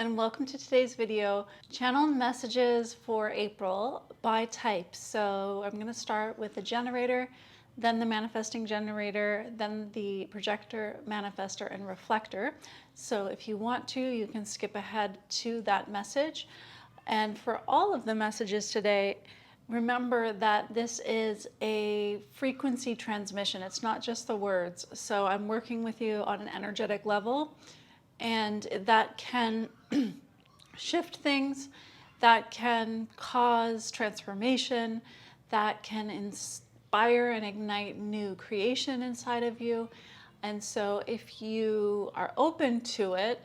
and welcome to today's video. Channel messages for April by type. So I'm going to start with the generator, then the manifesting generator, then the projector, manifestor, and reflector. So if you want to, you can skip ahead to that message. And for all of the messages today, remember that this is a frequency transmission. It's not just the words. So I'm working with you on an energetic level, and that can shift things, that can cause transformation, that can inspire and ignite new creation inside of you. And so if you are open to it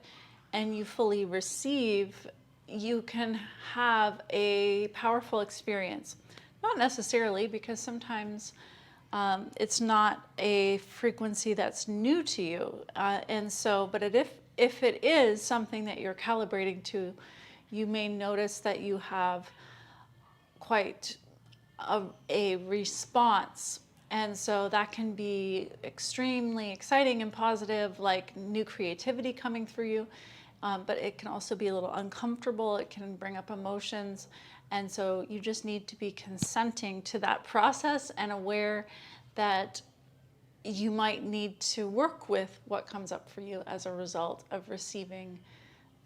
and you fully receive, you can have a powerful experience. Not necessarily, because sometimes it's not a frequency that's new to you. But if it is something that you're calibrating to, you may notice that you have quite a response. And so that can be extremely exciting and positive, like new creativity coming through you. But it can also be a little uncomfortable. It can bring up emotions. And so you just need to be consenting to that process and aware that you might need to work with what comes up for you as a result of receiving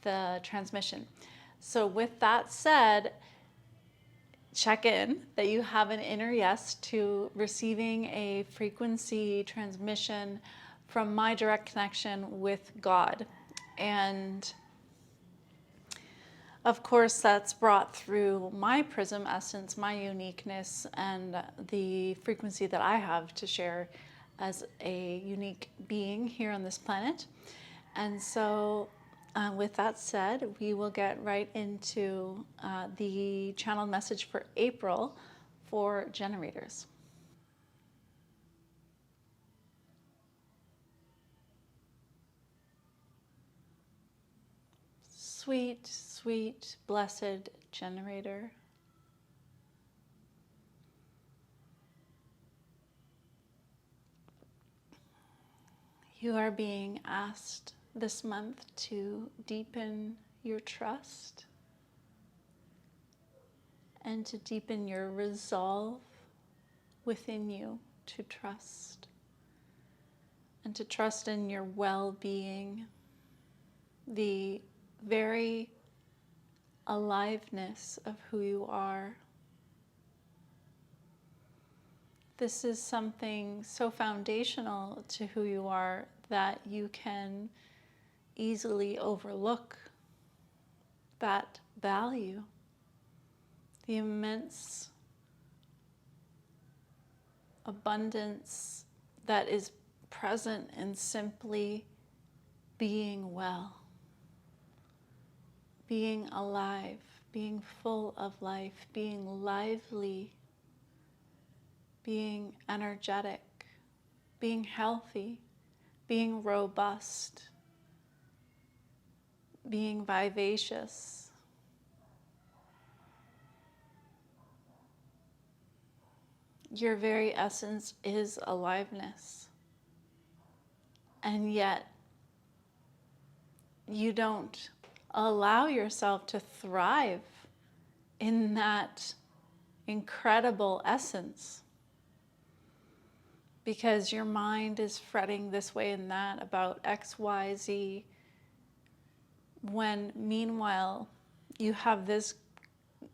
the transmission. So with that said, check in that you have an inner yes to receiving a frequency transmission from my direct connection with God. And of course, that's brought through my prism essence, my uniqueness, and the frequency that I have to share as a unique being here on this planet. And so with that said, we will get right into the channeled message for April for generators. Sweet, sweet, blessed generator. You are being asked this month to deepen your trust and to deepen your resolve within you to trust and to trust in your well-being, the very aliveness of who you are. This is something so foundational to who you are that you can easily overlook that value, the immense abundance that is present in simply being well, being alive, being full of life, being lively, being energetic, being healthy, being robust, being vivacious. Your very essence is aliveness. And yet, you don't allow yourself to thrive in that incredible essence, because your mind is fretting this way and that about X, Y, Z, when meanwhile you have this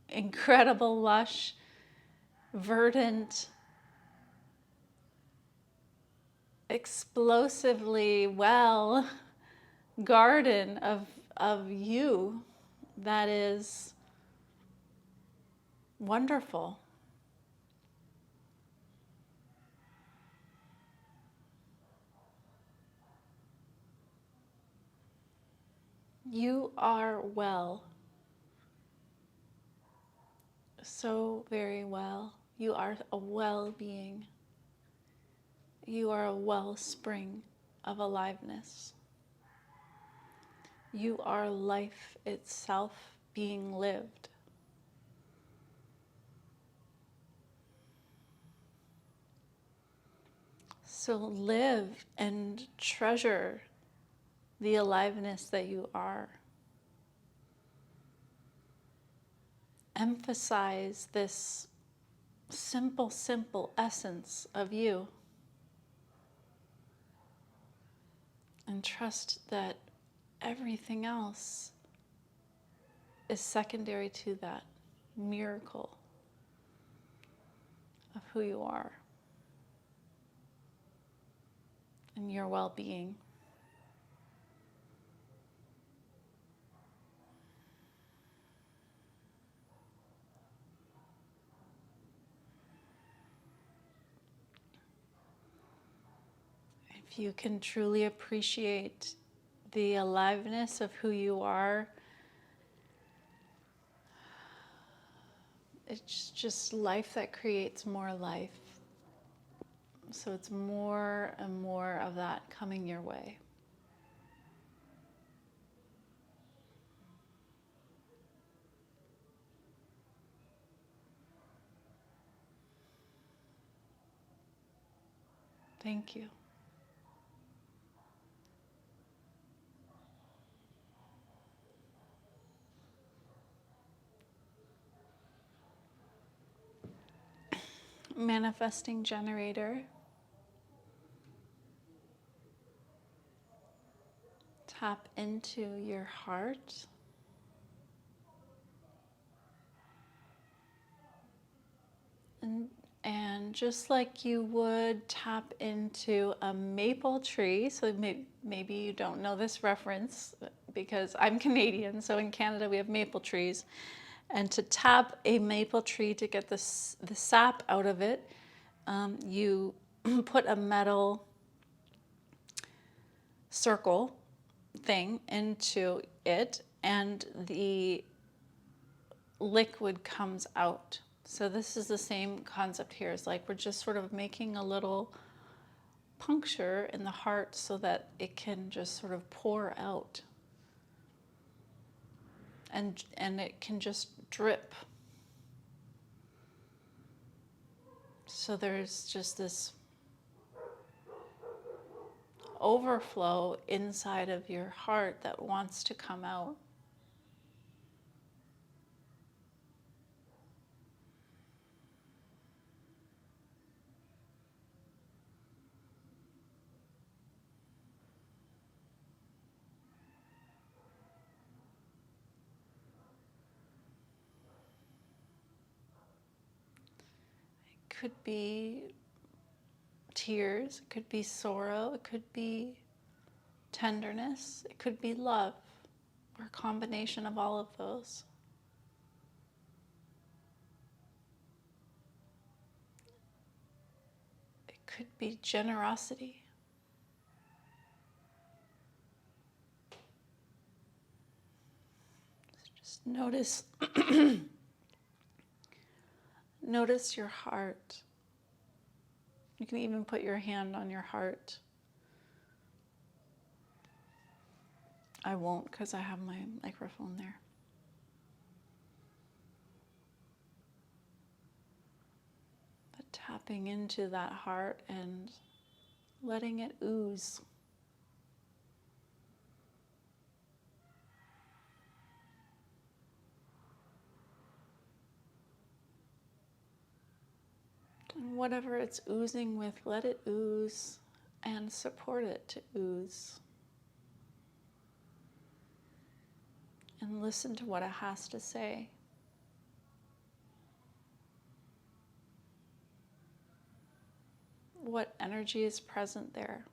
incredible, lush, verdant, explosively well garden of you that is wonderful. You are well, so very well. You are a well-being. You are a wellspring of aliveness. You are life itself being lived. So live and treasure the aliveness that you are. emphasize this simple, simple essence of you. And trust that everything else is secondary to that miracle of who you are and your well-being. If you can truly appreciate the aliveness of who you are, it's just life that creates more life. So it's more and more of that coming your way. Thank you. Manifesting generator. Tap into your heart. And just like you would tap into a maple tree, so maybe you don't know this reference because I'm Canadian, so in Canada we have maple trees. And to tap a maple tree to get the sap out of it, you put a metal circle thing into it and the liquid comes out. So this is the same concept here. It's like we're just sort of making a little puncture in the heart so that it can just sort of pour out. And it can just drip. So there's just this overflow inside of your heart that wants to come out. Could be tears, it could be sorrow, it could be tenderness, it could be love, or a combination of all of those. It could be generosity. Just notice notice your heart. You can even put your hand on your heart. I won't because I have my microphone there. But tapping into that heart and letting it ooze. And whatever it's oozing with, let it ooze and support it to ooze. And listen to what it has to say. What energy is present there?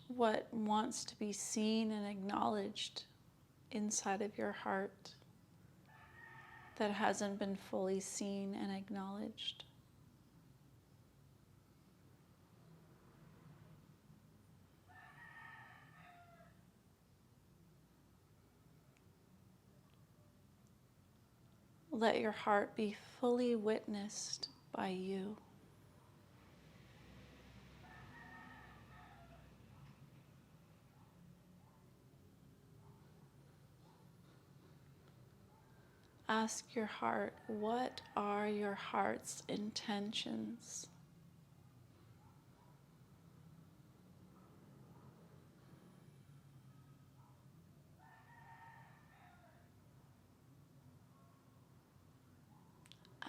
What wants to be seen and acknowledged inside of your heart that hasn't been fully seen and acknowledged? Let your heart be fully witnessed by you. Ask your heart, what are your heart's intentions?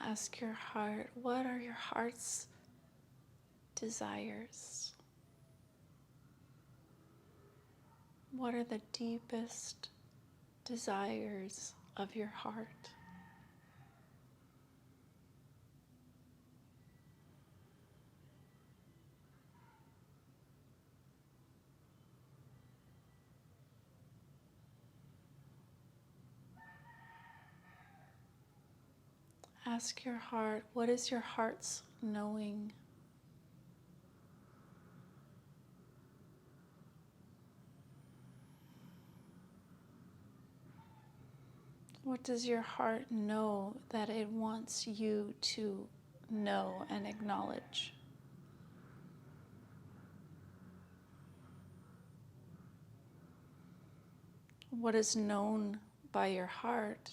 Ask your heart, what are your heart's desires? What are the deepest desires of your heart? Ask your heart, what is your heart's knowing? What does your heart know that it wants you to know and acknowledge? What is known by your heart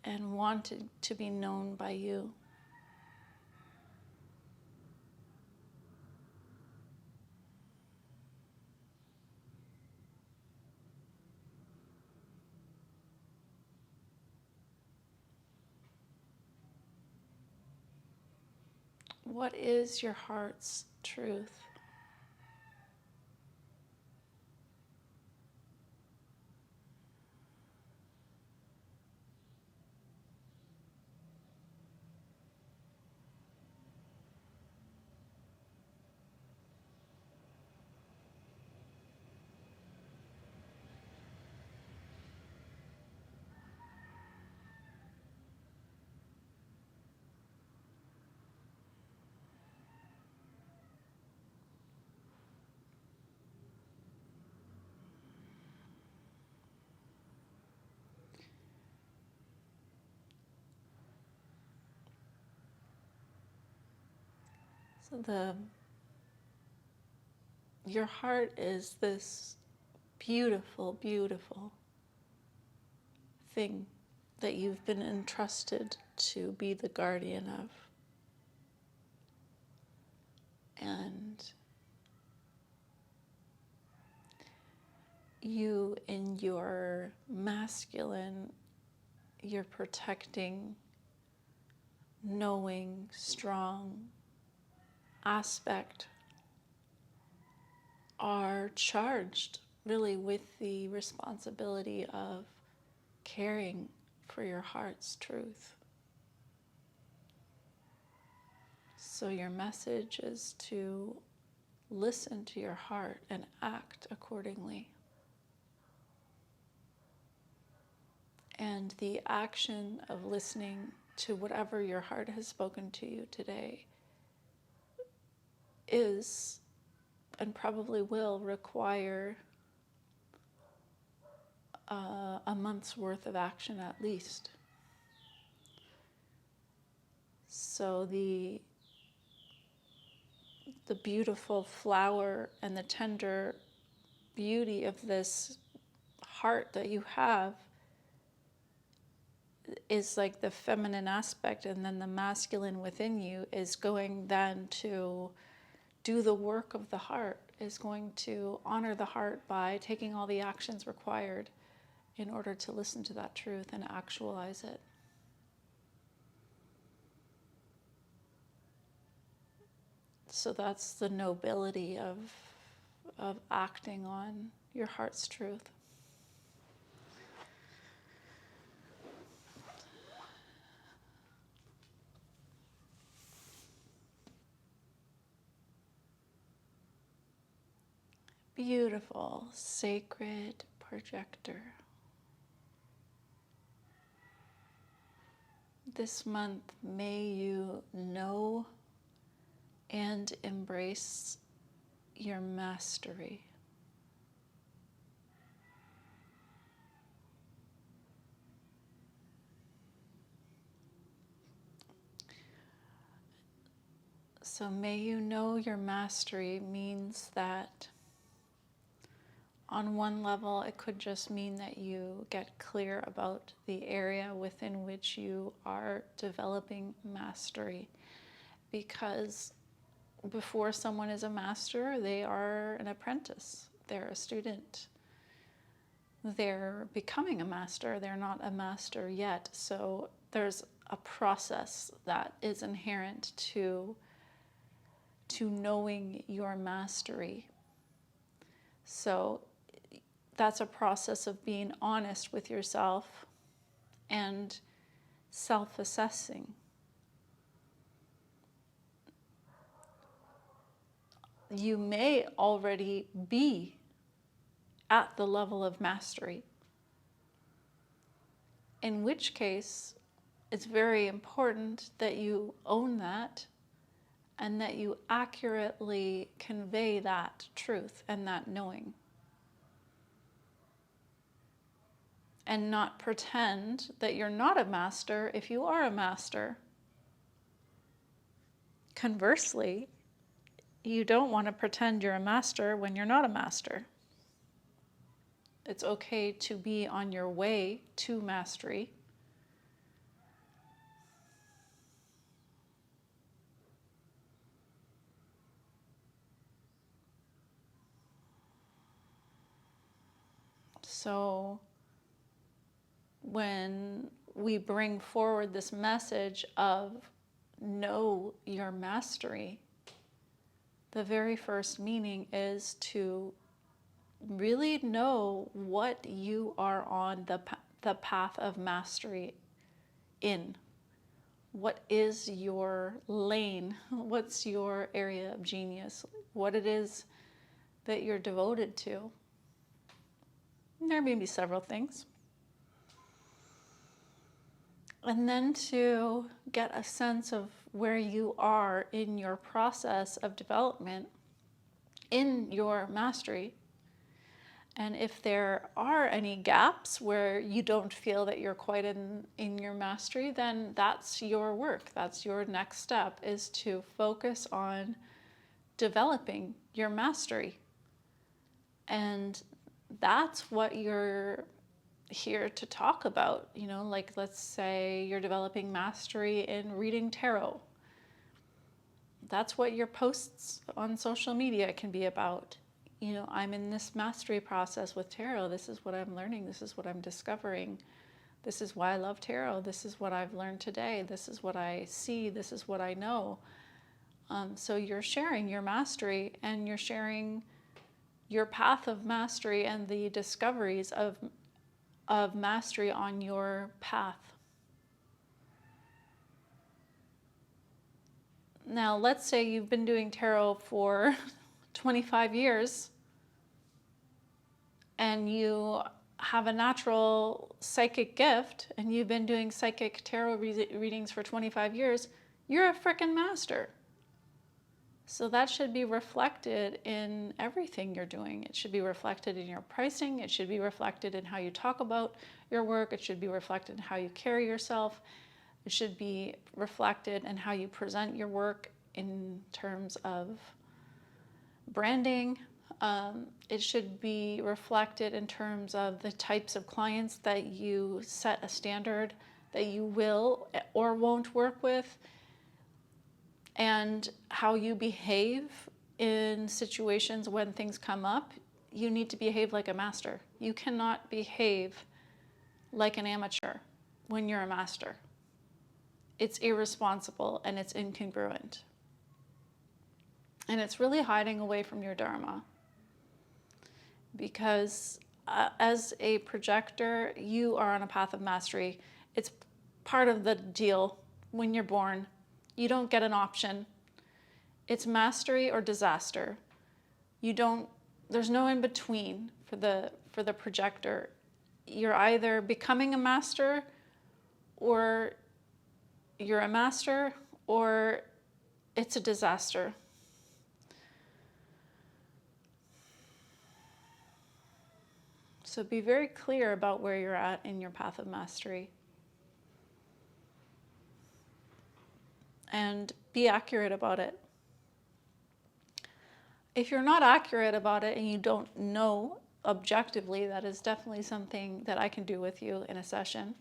and wanted to be known by you? What is your heart's truth? So your heart is this beautiful, beautiful thing that you've been entrusted to be the guardian of. And you, in your masculine, your protecting, knowing, strong aspect, are charged really with the responsibility of caring for your heart's truth. So your message is to listen to your heart and act accordingly. And the action of listening to whatever your heart has spoken to you today is, and probably will require, a month's worth of action at least. So the beautiful flower and the tender beauty of this heart that you have is like the feminine aspect, and then the masculine within you is going then to do the work of the heart, is going to honor the heart by taking all the actions required in order to listen to that truth and actualize it. So that's the nobility of acting on your heart's truth. Beautiful, sacred projector. This month, may you know and embrace your mastery. So may you know your mastery means that on one level, it could just mean that you get clear about the area within which you are developing mastery. Because before someone is a master, they are an apprentice, they're a student. They're becoming a master, they're not a master yet. So there's a process that is inherent to knowing your mastery. So that's a process of being honest with yourself and self-assessing. You may already be at the level of mastery, in which case it's very important that you own that and that you accurately convey that truth and that knowing. And not pretend that you're not a master if you are a master. Conversely, you don't want to pretend you're a master when you're not a master. It's okay to be on your way to mastery. So when we bring forward this message of know your mastery, the very first meaning is to really know what you are on the path of mastery in. What is your lane? What's your area of genius? What it is that you're devoted to. And there may be several things. And then to get a sense of where you are in your process of development, in your mastery. And if there are any gaps where you don't feel that you're quite in your mastery, then that's your work. That's your next step, is to focus on developing your mastery. And that's what you're here to talk about. You know, like let's say you're developing mastery in reading tarot. That's what your posts on social media can be about. You know, I'm in this mastery process with tarot. This is what I'm learning. This is what I'm discovering. This is why I love tarot. This is what I've learned today. This is what I see. This is what I know. So you're sharing your mastery, and you're sharing your path of mastery and the discoveries of mastery on your path. Now, let's say you've been doing tarot for 25 years and you have a natural psychic gift and you've been doing psychic tarot readings for 25 years, you're a frickin' master. So that should be reflected in everything you're doing. It should be reflected in your pricing. It should be reflected in how you talk about your work. It should be reflected in how you carry yourself. It should be reflected in how you present your work in terms of branding. It should be reflected in terms of the types of clients that you set a standard that you will or won't work with, and how you behave in situations when things come up. You need to behave like a master. You cannot behave like an amateur when you're a master. It's irresponsible and it's incongruent. And it's really hiding away from your dharma. Because as a projector, you are on a path of mastery. It's part of the deal when you're born. You don't get an option. It's mastery or disaster. There's no in between for the projector. You're either becoming a master, or you're a master, or it's a disaster. So be very clear about where you're at in your path of mastery. And be accurate about it. If you're not accurate about it and you don't know objectively, that is definitely something that I can do with you in a session.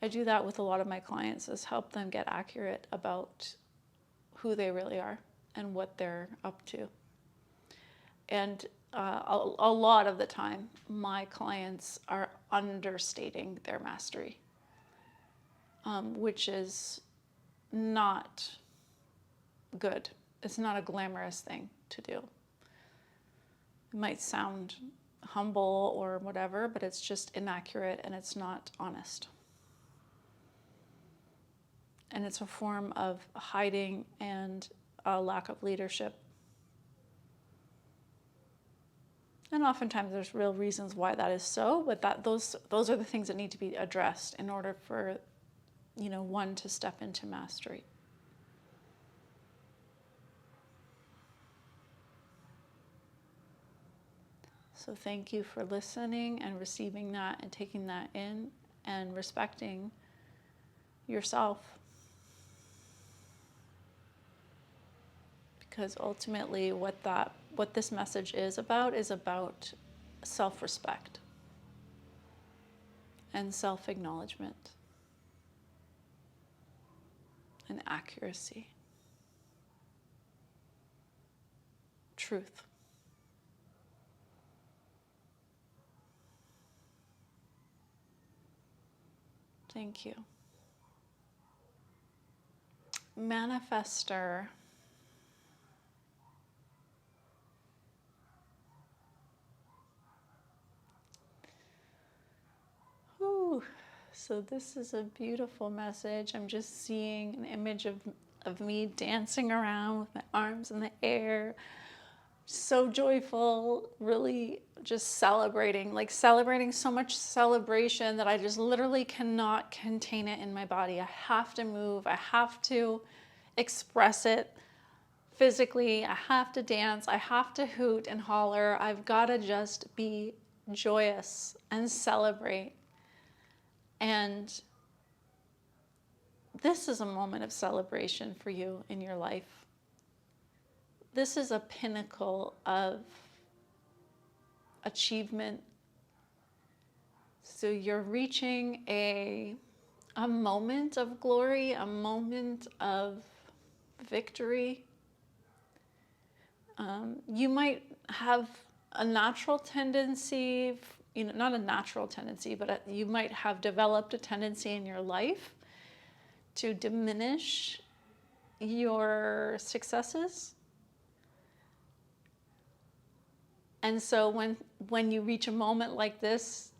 I do that with a lot of my clients, is help them get accurate about who they really are and what they're up to. And a lot of the time, my clients are understating their mastery. which is not good. It's not a glamorous thing to do. It might sound humble or whatever, but it's just inaccurate and it's not honest. And it's a form of hiding and a lack of leadership. And oftentimes there's real reasons why that is so, but those are the things that need to be addressed in order for, one to step into mastery. So thank you for listening and receiving that and taking that in and respecting yourself. Because ultimately what this message is about self-respect and self-acknowledgement and accuracy, truth. Thank you. Manifestor. Whew. So this is a beautiful message. I'm just seeing an image of me dancing around with my arms in the air. So joyful, really just celebrating so much celebration that I just literally cannot contain it in my body. I have to move. I have to express it physically. I have to dance. I have to hoot and holler. I've got to just be joyous and celebrate. And this is a moment of celebration for you in your life. This is a pinnacle of achievement. So you're reaching a moment of glory, a moment of victory. You might have a natural tendency, not a natural tendency, but you might have developed a tendency in your life to diminish your successes. And so when you reach a moment like this,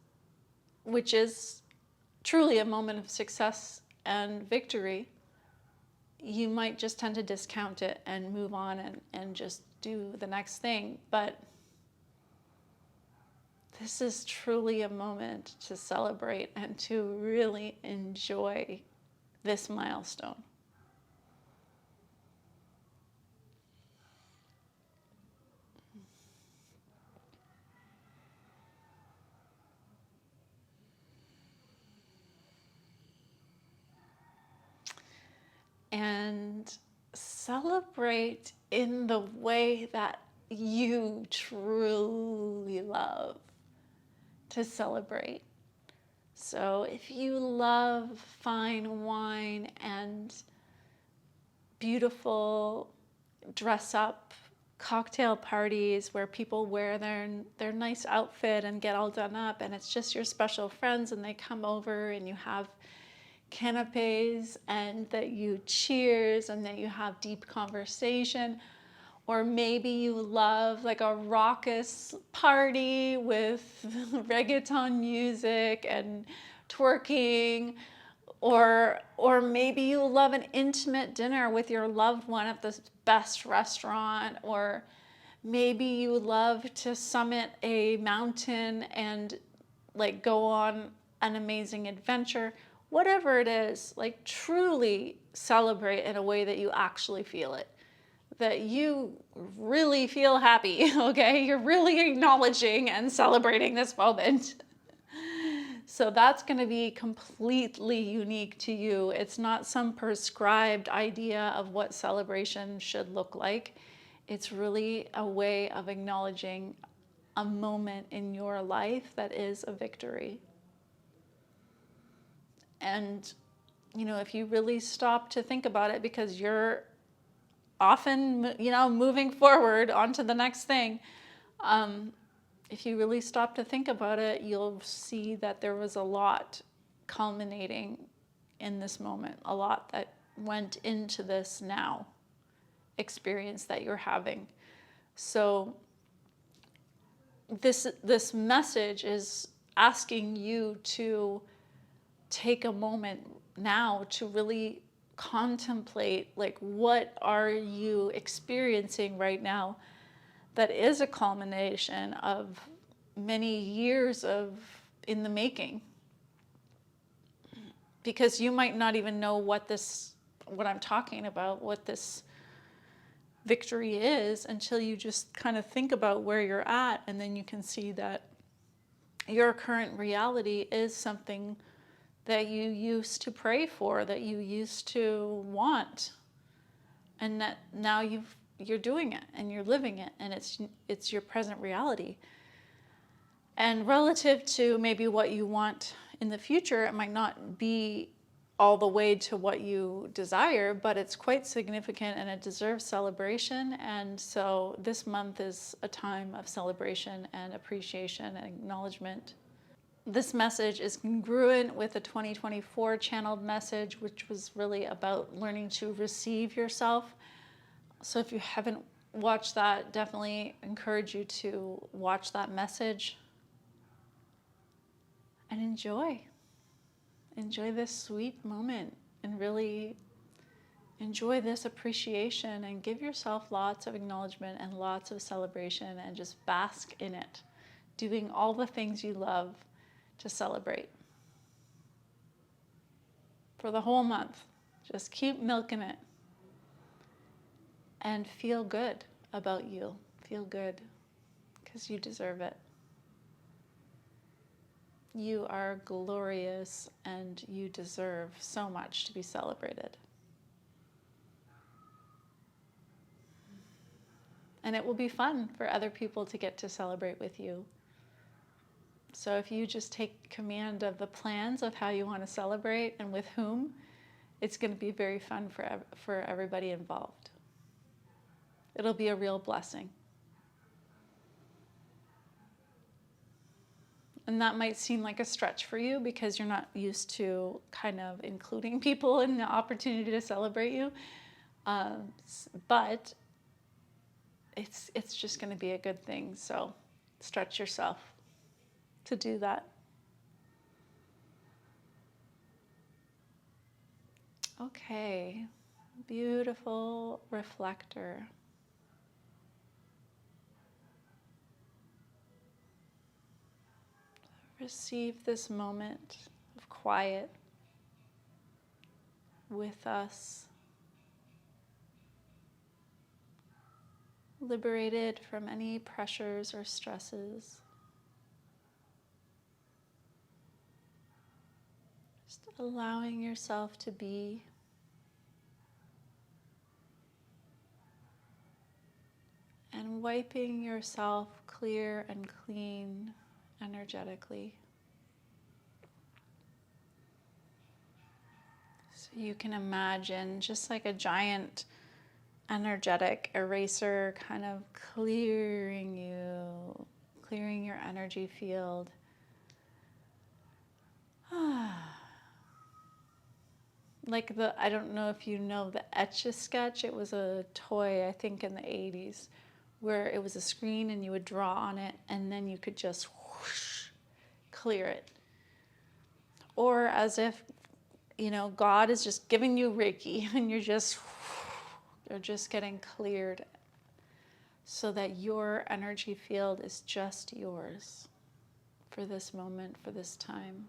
which is truly a moment of success and victory, you might just tend to discount it and move on and just do the next thing. But this is truly a moment to celebrate and to really enjoy this milestone. And celebrate in the way that you truly love to celebrate. So if you love fine wine and beautiful dress-up cocktail parties where people wear their nice outfit and get all done up, and it's just your special friends and they come over and you have canapes and that you cheers and that you have deep conversation. Or maybe you love like a raucous party with reggaeton music and twerking. Or maybe you love an intimate dinner with your loved one at the best restaurant. Or maybe you love to summit a mountain and like go on an amazing adventure. Whatever it is, like truly celebrate in a way that you actually feel it. That you really feel happy, okay? You're really acknowledging and celebrating this moment. So that's going to be completely unique to you. It's not some prescribed idea of what celebration should look like. It's really a way of acknowledging a moment in your life that is a victory. And, if you really stop to think about it, because you're often, moving forward onto the next thing, if you really stop to think about it, you'll see that there was a lot culminating in this moment, a lot that went into this now experience that you're having. So this message is asking you to take a moment now to really contemplate, like, what are you experiencing right now that is a culmination of many years of in the making. Because you might not even know what I'm talking about, what this victory is, until you just kind of think about where you're at, and then you can see that your current reality is something that you used to pray for, that you used to want, and that now you're doing it and you're living it, and it's your present reality. And relative to maybe what you want in the future, it might not be all the way to what you desire, but it's quite significant and it deserves celebration. And so this month is a time of celebration and appreciation and acknowledgement. This message is congruent with a 2024 channeled message, which was really about learning to receive yourself. So if you haven't watched that, definitely encourage you to watch that message and enjoy this sweet moment, and really enjoy this appreciation, and give yourself lots of acknowledgement and lots of celebration, and just bask in it, doing all the things you love to celebrate for the whole month. Just keep milking it and feel good about you. Feel good, because you deserve it. You are glorious and you deserve so much to be celebrated. And it will be fun for other people to get to celebrate with you. So if you just take command of the plans of how you want to celebrate and with whom, it's going to be very fun for everybody involved. It'll be a real blessing. And that might seem like a stretch for you because you're not used to kind of including people in the opportunity to celebrate you. But it's just going to be a good thing. So stretch yourself to do that. Okay, beautiful reflector. Receive this moment of quiet with us, liberated from any pressures or stresses. Just allowing yourself to be, and wiping yourself clear and clean energetically. So you can imagine just like a giant energetic eraser kind of clearing your energy field. Like I don't know if you know the Etch-a-Sketch. It was a toy, I think in the 80s, where it was a screen and you would draw on it and then you could just whoosh, clear it. Or as if, God is just giving you Reiki and you're just getting cleared so that your energy field is just yours for this moment, for this time.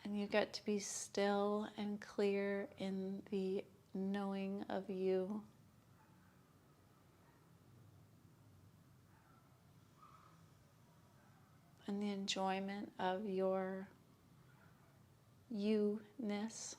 And you get to be still and clear in the knowing of you. And the enjoyment of your you-ness.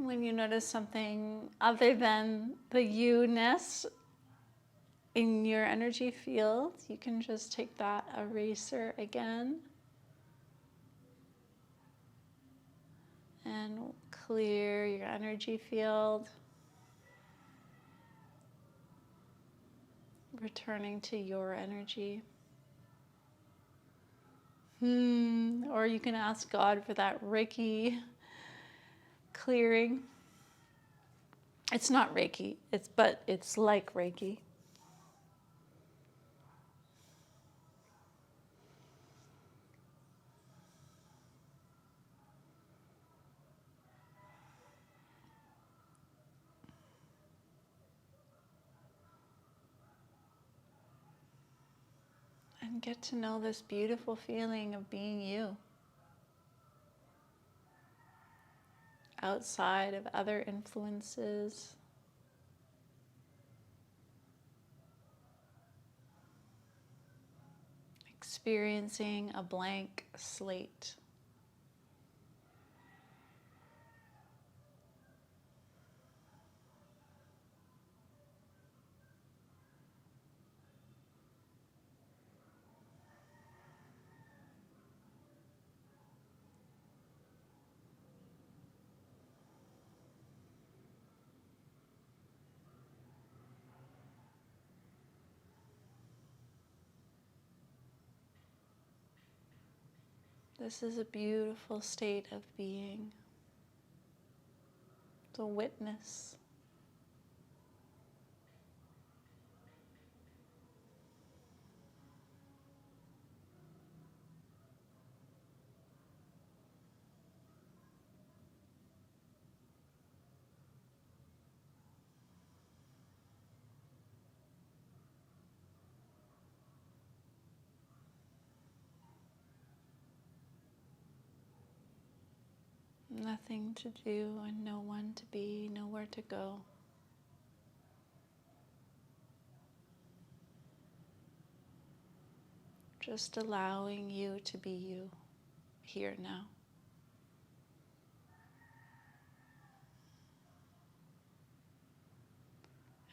When you notice something other than the you-ness in your energy field, you can just take that eraser again and clear your energy field, returning to your energy. Or you can ask God for that Reiki clearing. It's not Reiki, but it's like Reiki. And get to know this beautiful feeling of being you, outside of other influences. Experiencing a blank slate. This is a beautiful state of being. To witness. Nothing to do and no one to be, nowhere to go. Just allowing you to be you here now.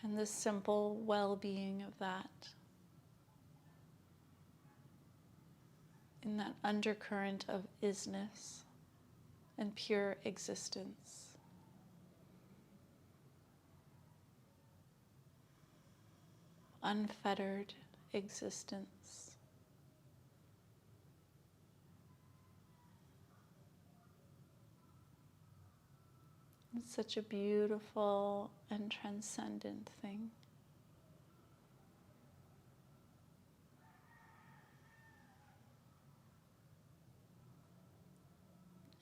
And the simple well-being of that. In that undercurrent of isness and pure existence. Unfettered existence. It's such a beautiful and transcendent thing.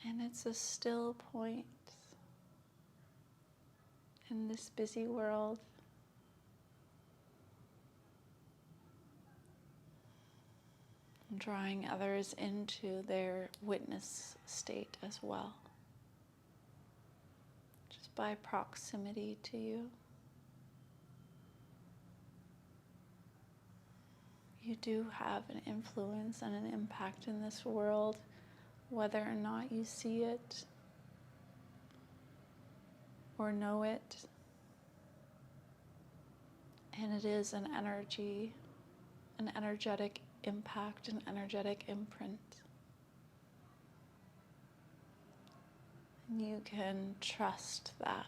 And it's a still point in this busy world. Drawing others into their witness state as well. Just by proximity to you. You do have an influence and an impact in this world, whether or not you see it or know it. And it is an energy, an energetic impact, an energetic imprint. And you can trust that.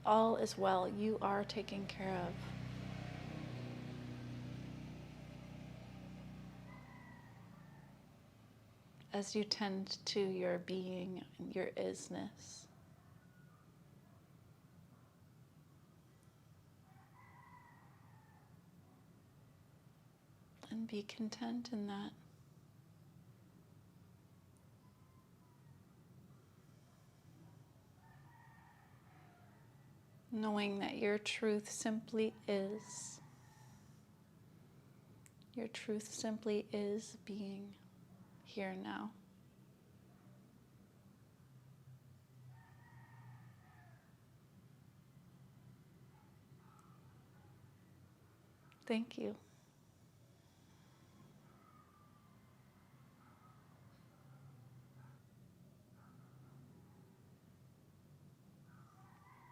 All is well. You are taken care of. As you tend to your being and your isness. And be content in that. Knowing that your truth simply is. Your truth simply is being here now. Thank you.